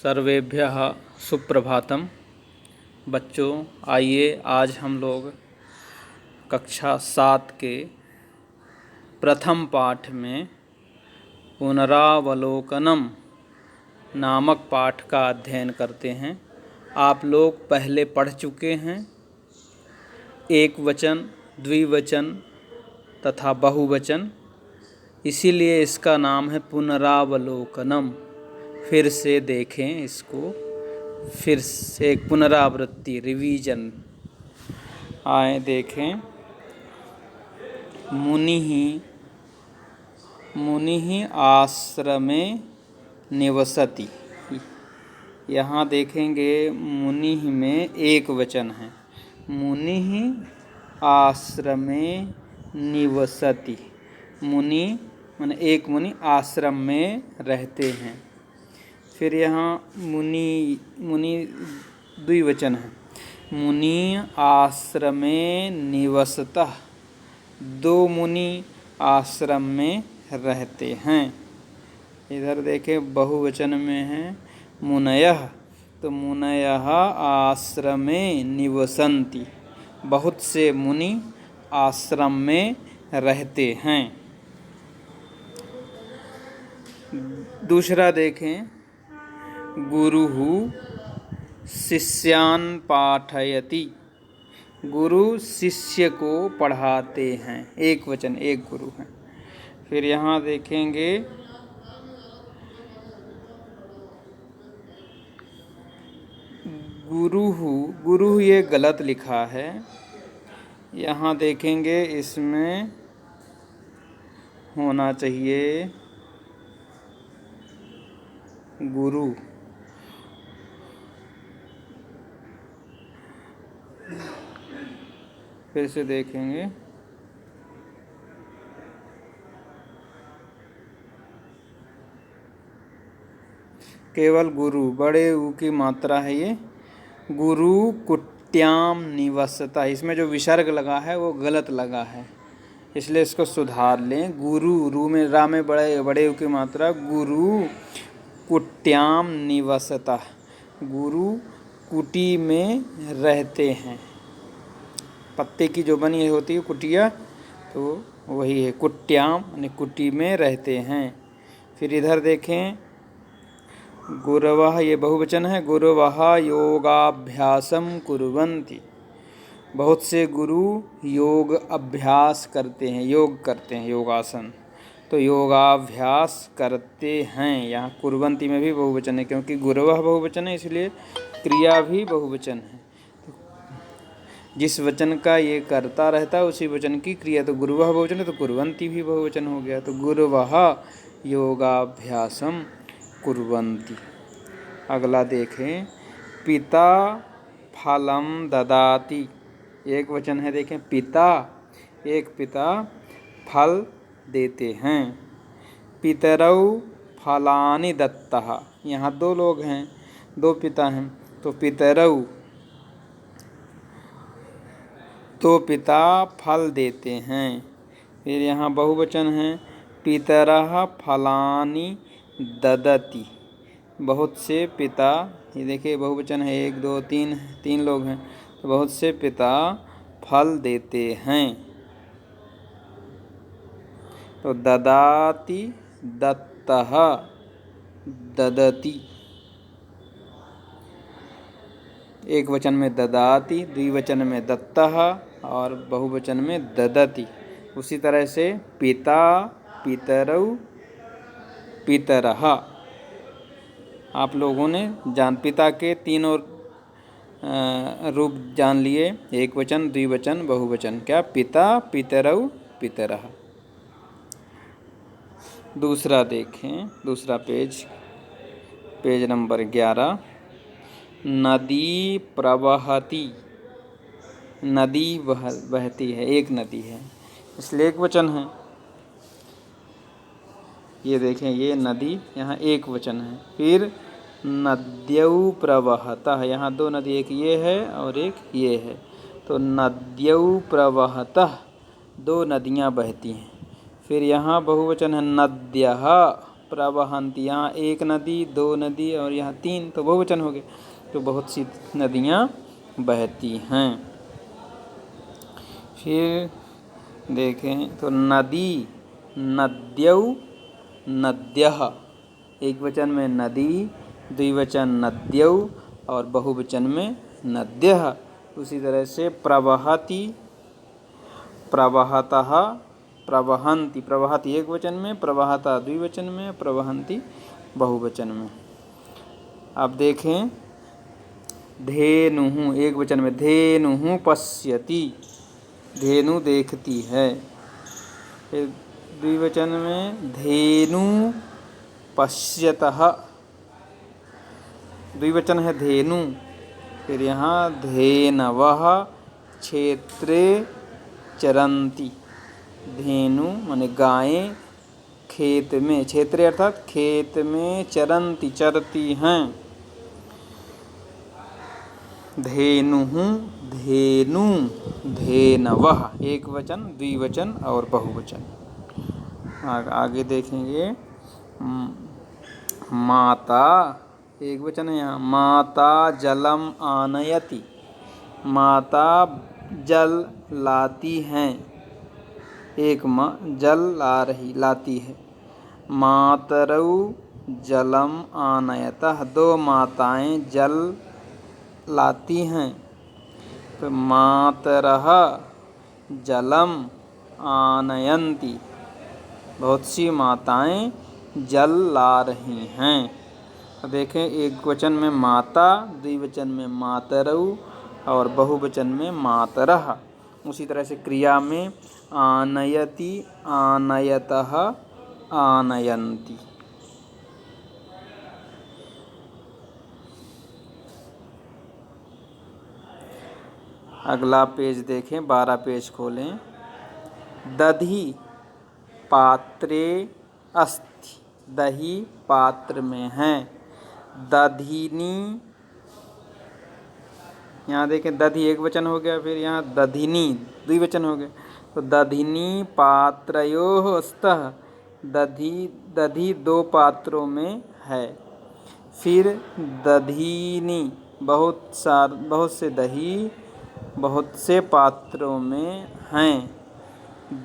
सर्वेभ्यः सुप्रभातम। बच्चों, आइए आज हम लोग कक्षा 7 के प्रथम पाठ में पुनरावलोकनम नामक पाठ का अध्ययन करते हैं। आप लोग पहले पढ़ चुके हैं एक वचन, द्विवचन तथा बहुवचन, इसीलिए इसका नाम है पुनरावलोकनम। फिर से देखें इसको, फिर से एक पुनरावृत्ति, रिवीजन। आए देखें। मुनिः आश्रमे निवसति। यहाँ देखेंगे मुनिः में एक वचन है। मुनिः आश्रमे निवसति। मुनि माने एक मुनि आश्रम में रहते हैं। फिर यहाँ मुनि द्विवचन है। मुनि आश्रमे निवसतः। दो मुनि आश्रम में रहते हैं। इधर देखें बहुवचन में है मुनयः, तो मुनयः आश्रमे निवसन्ति। बहुत से मुनि आश्रम में रहते हैं। दूसरा देखें, गुरुः शिष्यान् पाठयति। गुरु शिष्य को पढ़ाते हैं। एक वचन, एक गुरु है। फिर यहाँ देखेंगे गुरुः ये गलत लिखा है। यहाँ देखेंगे इसमें होना चाहिए गुरु। फिर से देखेंगे। केवल गुरु, बड़े ऊ की मात्रा है ये। गुरु कुट्याम निवसता। इसमें जो विसर्ग लगा है वो गलत लगा है, इसलिए इसको सुधार लें। गुरु, रू में रा में बड़े ऊ की मात्रा। गुरु कुट्याम निवसता। गुरु कुटी में रहते हैं। पत्ते की जो बनी होती है कुटिया, तो वही है कुट्याम, यानी कुटी में रहते हैं। फिर इधर देखें, गुरवः ये बहुवचन है। गुरवः योगाभ्यासम कुर्वन्ति। बहुत से गुरु योग अभ्यास करते हैं, योग करते हैं, योगासन। तो योगाभ्यास करते हैं। यहाँ कुर्वन्ति में भी बहुवचन है, क्योंकि गुरवः बहुवचन है, इसलिए क्रिया भी बहुवचन है। जिस वचन का ये करता रहता है उसी वचन की क्रिया। तो गुरुवः बहुवचन है तो कुर्वन्ति भी बहुवचन हो गया। तो गुरुवः योगाभ्यासम कुर्वन्ति। अगला देखें, पिता फलम ददाति। एक वचन है, देखें पिता, एक पिता फल देते हैं। पितरौ फलानि दत्तः। यहाँ दो लोग हैं, दो पिता हैं, तो पितरौ, तो पिता फल देते हैं। फिर यहाँ बहुवचन है, पितरः फलानि ददति। बहुत से पिता, ये देखिए बहुवचन है, एक दो तीन, तीन लोग हैं, तो बहुत से पिता फल देते हैं। तो ददाति, दत्तः, ददति। एक वचन में ददाति, द्विवचन में दत्तः और बहुवचन में ददति। उसी तरह से पिता, पितरौ, पितरः। आप लोगों ने पिता के तीन और रूप जान लिए, एक वचन, द्विवचन, बहुवचन। क्या? पिता, पितरौ, पितरः। दूसरा देखें, दूसरा पेज नंबर 11। नदी प्रवहति। नदी बहती है, एक नदी है, इसलिए एक वचन है। ये देखें, ये नदी, यहाँ एक वचन है। फिर नद्यौ प्रवहतः। यहाँ दो नदी, एक ये है और एक ये है, तो नद्यौ प्रवहतः, दो नदियाँ बहती हैं। फिर यहाँ बहुवचन है नद्यः, प्रवहन्ति। यहाँ एक नदी, दो नदी और यहाँ तीन, तो बहुवचन हो गए। तो बहुत सी नदियाँ बहती हैं। फिर देखें तो नदी, नद्यौ, नद्यः। एक वचन में नदी, द्विवचन नद्यौ और बहुवचन में नद्यः। उसी तरह से प्रवहति, प्रवहतः, प्रवहन्ति। प्रवहति एक वचन में, प्रवहता द्विवचन में, प्रवहन्ति बहुवचन में। अब देखें धेनुः एक वचन में, धेनुः पश्यति, धेनु देखती है। फिर द्विवचन में धेनु पश्यतः, द्विवचन है धेनु। फिर यहाँ धेनवः क्षेत्रे चरन्ति, धेनु माने गायें खेत में, क्षेत्रे अर्थात खेत में, चरन्ति चरती हैं। धेनुः, धेनु, धेनवः एक वचन, द्विवचन और बहुवचन। आगे देखेंगे माता एक वचन है यहाँ, माता जलम आनयति, माता जल लाती हैं। एक माँ जल लाती है। मातरौ जलम आनयतः, दो माताएं जल लाती हैं। तो मातरः जलम आनयन्ति, बहुत सी माताएं जल ला रही हैं। तो देखें एक वचन में माता, द्विवचन में मातरौ और बहुवचन में मातरः। उसी तरह से क्रिया में आनयति, आनयतः, आनयन्ति। अगला पेज देखें, 12 पेज खोलें। दधि पात्रे अस्ति, दही पात्र में है। दधिनी, यहाँ देखें दधि एक वचन हो गया, फिर यहाँ दधिनी द्विवचन हो गया। तो दधिनी पात्रयोः स्तः, दधि दो पात्रों में है। फिर दधिनी बहुत से दही बहुत से पात्रों में हैं।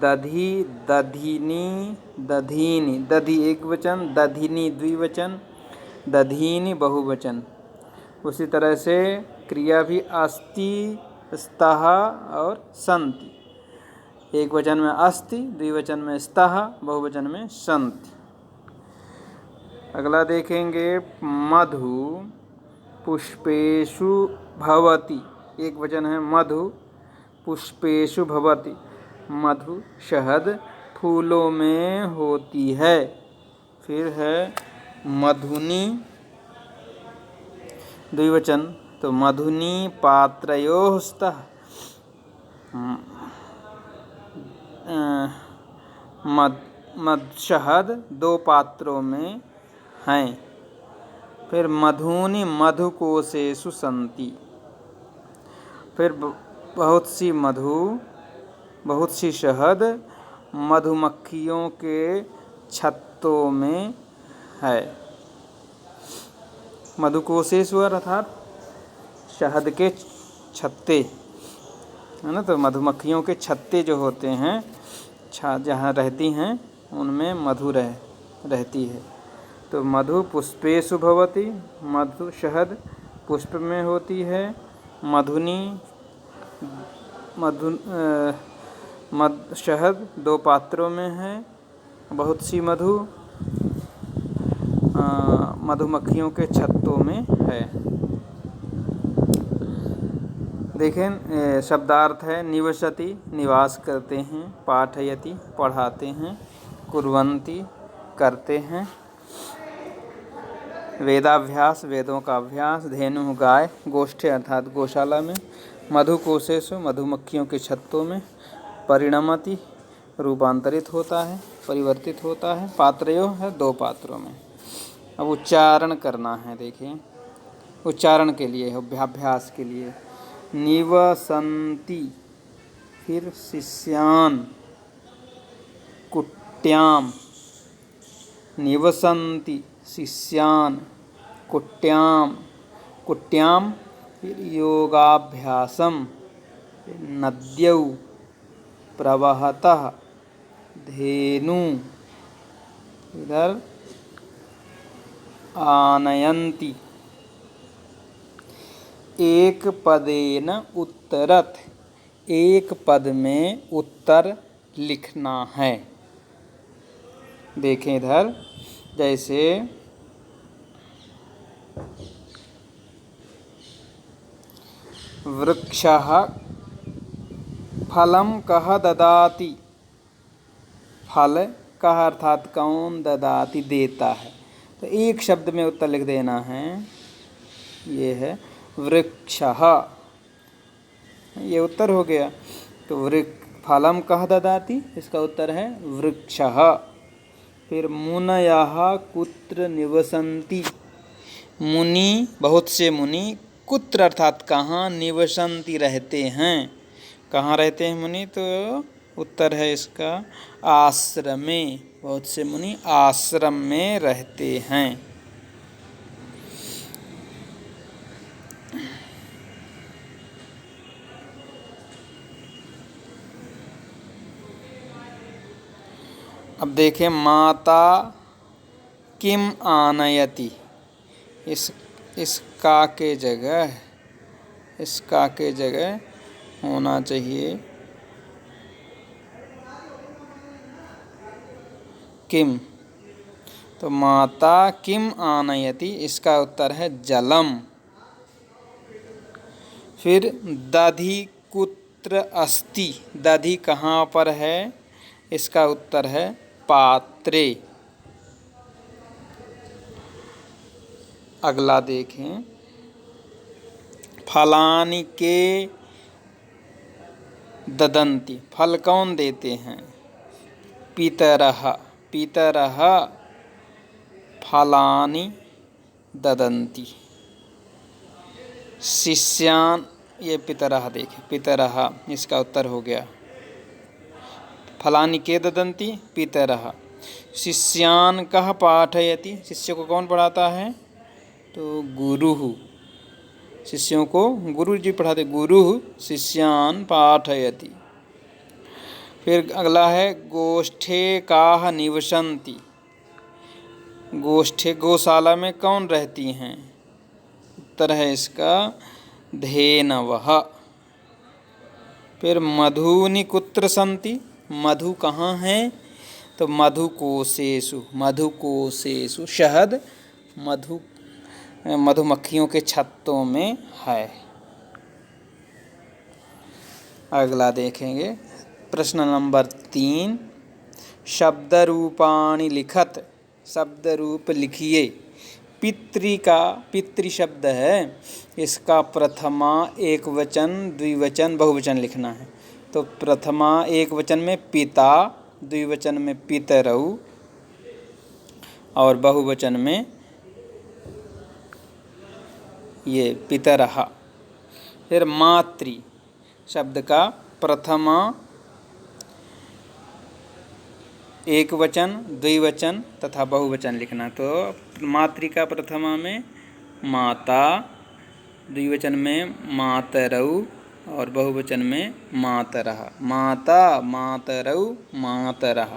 दधि, दधिनी, दधीनि, दधि एक वचन, दधिनी द्विवचन, दधीनि बहुवचन। उसी तरह से क्रिया भी अस्ति, स्तः और सन्ति। एक वचन में अस्ति, द्विवचन में स्तः, बहुवचन में सन्ति। अगला देखेंगे मधु पुष्पेषु भवति, एक वचन है मधु, पुष्पेषु भवति, मधु शहद फूलों में होती है। फिर है मधुनी द्विवचन, तो मधुनी पात्रयोः स्तः, शहद दो पात्रों में हैं। फिर मधुनी मधुकोशेषु सन्ति, फिर बहुत सी मधु, बहुत सी शहद मधुमक्खियों के छत्तों में है। मधुकोशेषु अर्थात शहद के छत्ते है ना। तो मधुमक्खियों के छत्ते जो होते हैं, जहाँ रहती हैं उनमें मधु रहती है। तो मधु पुष्पेषु भवति, मधु शहद पुष्प में होती है। मधुनी शहद दो पात्रों में है। बहुत सी मधु मधुमक्खियों के छत्तों में है। देखें शब्दार्थ है निवसति निवास करते हैं, पाठयति पढ़ाते हैं, कुर्वन्ति करते हैं, वेदाभ्यास वेदों का अभ्यास, धेनु गाय, गोष्ठे अर्थात गौशाला में, मधुकोशेषु मधुमक्खियों के छत्तों में, परिणमति रूपांतरित होता है, परिवर्तित होता है, पात्रयो है दो पात्रों में। अब उच्चारण करना है। देखिए उच्चारण के लिए अभ्यास के लिए निवसन्ति, फिर शिष्यान्, कुट्याम, निवसन्ति शिष्यान् कुट्यां कुट्यां योगाभ्यासं नद्यौ प्रवहतः धेनु इधर आनयन्ति। एक पदेन उत्तरत, एक पद में उत्तर लिखना है। देखें इधर, जैसे वृक्षः फलं कः ददाति, फल कः अर्थात कौन, ददाति देता है। तो एक शब्द में उत्तर लिख देना है। ये है वृक्षः, ये उत्तर हो गया। तो फलम कः ददाति, इसका उत्तर है वृक्षः। फिर मुनयः कुत्र निवसन्ति, मुनि बहुत से मुनि, कुत्र अर्थात कहाँ, निवसन्ति रहते हैं, कहाँ रहते हैं मुनि, तो उत्तर है इसका आश्रमे, बहुत से मुनि आश्रम में रहते हैं। अब देखें माता किम आनयति, इस का के जगह होना चाहिए किम। तो माता किम आनयति, इसका उत्तर है जलम। फिर दधि कुत्र अस्ति, दधि कहाँ पर है, इसका उत्तर है पात्रे। अगला देखें, फलानि के ददन्ति, फल कौन देते हैं, पितरः, पितरः फलानि ददन्ति। शिष्यान्, ये पितरः, देखें पितरः, इसका उत्तर हो गया। फलानि के ददन्ति, पितरः। शिष्यान् कः पाठयति, शिष्य को कौन पढ़ाता है, तो गुरुः, शिष्यों को गुरु जी पढ़ाते, गुरुः शिष्यान् पाठयति। फिर अगला है गोष्ठे काः निवसन्ति, गोष्ठे गौशाला में कौन रहती हैं, उत्तर है इसका धेनवः। फिर मधूनि कुत्र सन्ति, मधु कहाँ है, तो मधुकोशेषु, मधुकोशेषु शहद मधुमक्खियों के छत्तों में है। अगला देखेंगे प्रश्न नंबर 3, शब्द रूपाणि लिखत, शब्द रूप लिखिए। पितृ शब्द है, इसका प्रथमा एक वचन, द्विवचन, बहुवचन लिखना है। तो प्रथमा एक वचन में पिता, द्विवचन में पितरौ और बहुवचन में ये पितरः। फिर मातृ शब्द का प्रथमा एक वचन, द्विवचन तथा बहुवचन लिखना। तो मातृ का प्रथमा में माता, द्विवचन में मातरौ और बहुवचन में मातरः, माता, मातरौ, मातरः।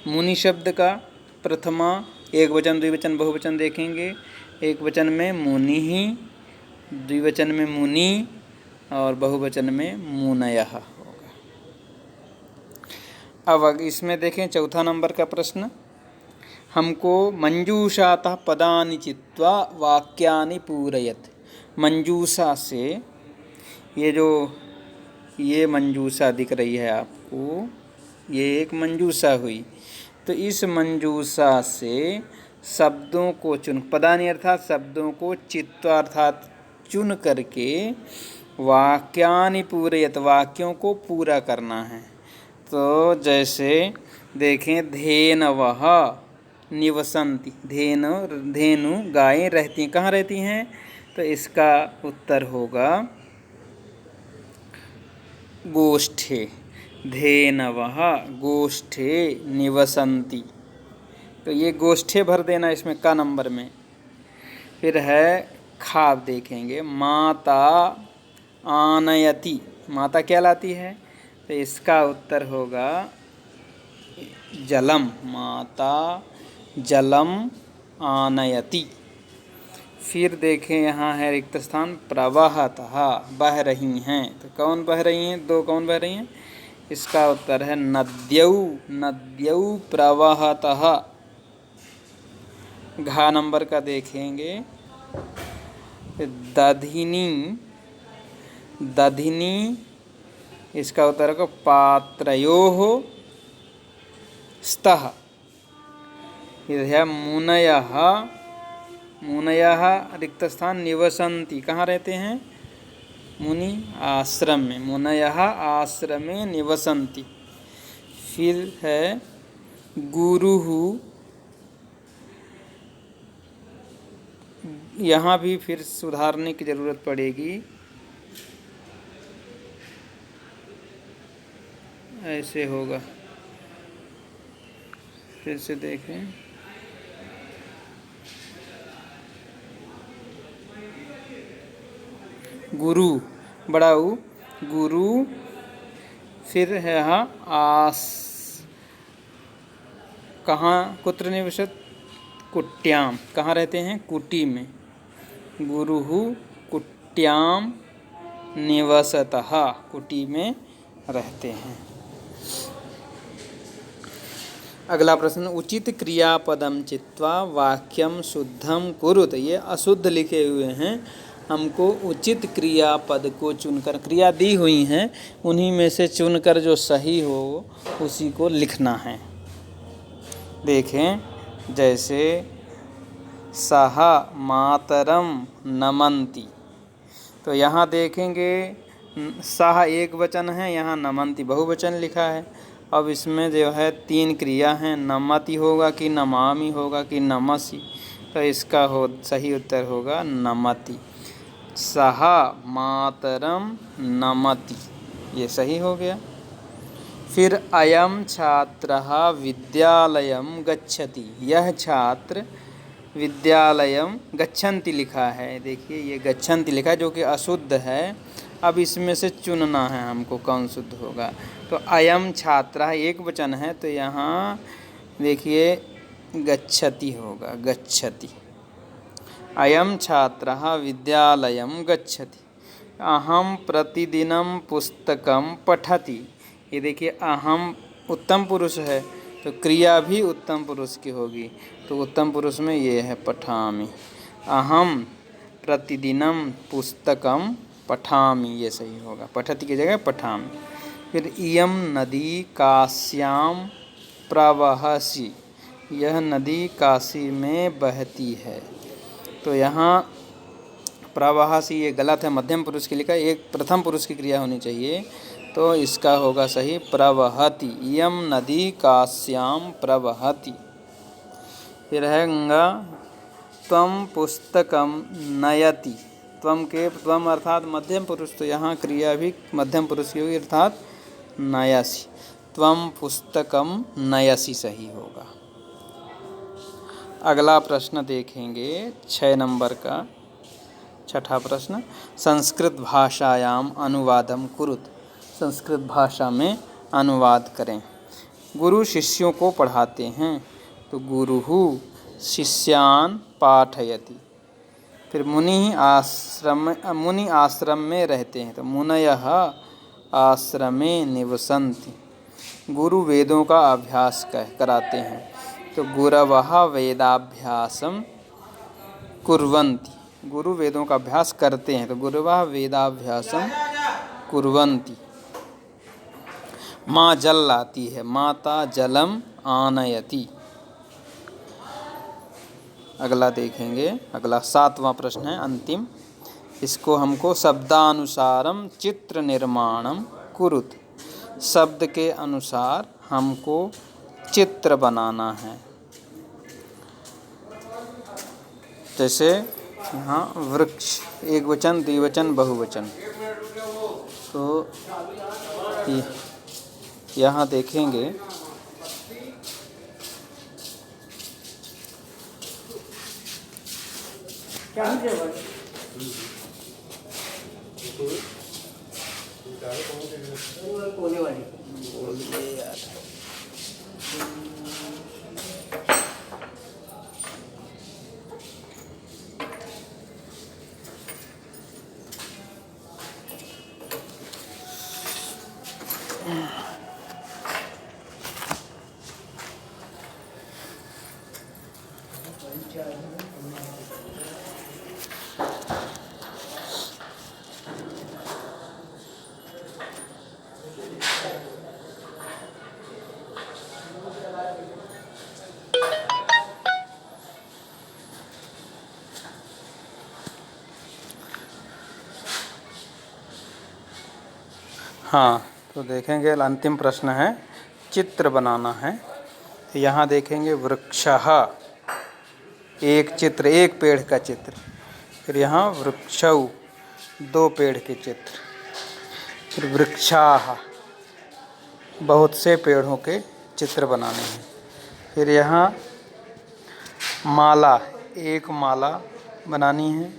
मुनि शब्द का प्रथमा एक वचन, द्विवचन, बहुवचन देखेंगे। एक वचन में मुनिः, द्विवचन में मुनि और बहुवचन में मुनयः होगा। अब इसमें देखें चौथा नंबर का प्रश्न, हमको मंजूषातः पदानि चित्वा वाक्यानि पूरयत। मंजूषा से, ये मंजूषा दिख रही है आपको, ये एक मंजूषा हुई। तो इस मंजूषा से शब्दों को चुन, पदानि अर्थात शब्दों को, चित्वा अर्थात चुन करके वाक्यानि पूरयत, वाक्यों को पूरा करना है। तो जैसे देखें धेनवः निवसन्ति, धेनु गायें रहती हैं, कहाँ रहती हैं, तो इसका उत्तर होगा गोष्ठे। धेनवः गोष्ठे निवसन्ति, तो ये गोष्ठे भर देना इसमें का नंबर में। फिर है खा, देखेंगे माता आनयति, माता क्या लाती है, तो इसका उत्तर होगा जलम, माता जलम आनयति। फिर देखें यहाँ है रिक्त स्थान प्रवाहतः, बह रही हैं, तो कौन बह रही हैं, दो कौन बह रही हैं, इसका उत्तर है नद्यौ, नद्यौ प्रवाहतः। घा नंबर का देखेंगे दधिनी, दधिनी, इसका उत्तर होगा पात्रयोः स्तः। यह मुनयः, मुनयः रिक्त स्थान निवसन्ति, कहाँ रहते हैं, मुनि आश्रम में, मुनयः आश्रमे निवसन्ति। फिर है गुरुः, यहाँ भी फिर सुधारने की ज़रूरत पड़ेगी, ऐसे होगा, फिर से देखें, गुरु बड़ा ऊ, गुरु, फिर है यहाँ आस, कहाँ कुत्र निवसत, कुट्याम, कहाँ रहते हैं, कुटी में, गुरुः कुट्याम निवसतः, कुटी में रहते हैं। अगला प्रश्न, उचित क्रियापदम चित्वा वाक्यम शुद्धम कुरुत, ये अशुद्ध लिखे हुए हैं, हमको उचित क्रियापद को चुनकर, क्रिया दी हुई हैं उन्हीं में से चुनकर जो सही हो उसी को लिखना है। देखें, जैसे सह मातरम नमन्ति, तो यहाँ देखेंगे सह एक वचन है, यहाँ नमन्ति बहुवचन लिखा है। अब इसमें जो है तीन क्रिया हैं, नमति होगा कि नमामि होगा कि नमसि, तो इसका हो सही उत्तर होगा नमति, सह मातरम नमति, ये सही हो गया। फिर अयम छात्रः विद्यालयम गच्छति, यह छात्र विद्यालयम गच्छन्ति लिखा है, देखिए ये गच्छन्ति लिखा है जो कि अशुद्ध है। अब इसमें से चुनना है हमको कौन शुद्ध होगा, तो अयम छात्रः एक वचन है, तो यहाँ देखिए गच्छति होगा, गच्छति, अयम छात्रः विद्यालयम गच्छति। अहम प्रतिदिनं पुस्तकं पठति, ये देखिए अहम उत्तम पुरुष है, तो क्रिया भी उत्तम पुरुष की होगी, तो उत्तम पुरुष में ये है पठामि, अहम प्रतिदिनं पुस्तकं पठामि, ये सही होगा, पठति की जगह पठामि। फिर इयं नदी काश्यां प्रवहसि, यह नदी काशी में बहती है, तो यहाँ प्रवहसि ये गलत है, मध्यम पुरुष की लिखा है, एक प्रथम पुरुष की क्रिया होनी चाहिए, तो इसका होगा सही प्रवहति, इयं नदी काश्यां प्रवहति। फिर है गंगा त्वं पुस्तकं नयति, त्वं के त्वं अर्थात मध्यम पुरुष, तो यहाँ क्रिया भी मध्यम पुरुष की होगी अर्थात नयसि, त्वं पुस्तकं नयसि सही होगा। अगला प्रश्न देखेंगे 6 नंबर का, छठा प्रश्न, संस्कृत भाषायाम अनुवादम कुरुत, संस्कृत भाषा में अनुवाद करें। गुरु शिष्यों को पढ़ाते हैं, तो गुरुः शिष्यान् पाठयति। फिर मुनि आश्रम में रहते हैं, तो मुनयः आश्रमे निवसन्ति। गुरु वेदों का अभ्यास कराते हैं, तो गुरवः वेदाभ्यासं कुर्वन्ति, गुरु वेदों का अभ्यास करते हैं, तो गुरवः वेदाभ्यासं कुर्वन्ति। माँ जल लाती है, माता जलम आनयति। अगला देखेंगे, अगला 7वां प्रश्न है अंतिम, इसको हमको शब्दानुसारम चित्र निर्माणम कुरुत, शब्द के अनुसार हमको चित्र बनाना है। जैसे यहाँ वृक्ष एक वचन, द्विवचन, बहुवचन, तो यहाँ देखेंगे हाँ, तो देखेंगे अंतिम प्रश्न है, चित्र बनाना है। तो यहाँ देखेंगे वृक्षः, एक चित्र, एक पेड़ का चित्र। फिर यहाँ वृक्षौ, दो पेड़ के चित्र। फिर वृक्षाः, बहुत से पेड़ों के चित्र बनाने हैं। फिर यहाँ माला, एक माला बनानी है।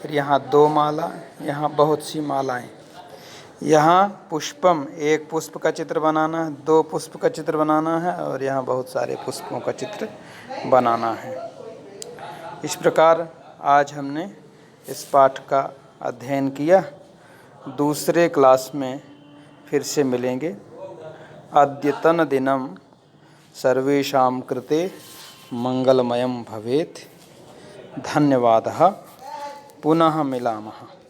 फिर यहाँ दो माला, यहाँ बहुत सी मालाएं। यहाँ पुष्पम, एक पुष्प का चित्र बनाना है, दो पुष्प का चित्र बनाना है, और यहाँ बहुत सारे पुष्पों का चित्र बनाना है। इस प्रकार आज हमने इस पाठ का अध्ययन किया। दूसरे क्लास में फिर से मिलेंगे। अद्यतन दिनम सर्वेषां कृते मंगलमयं भवेत्। धन्यवादः। पुनः मिलामः।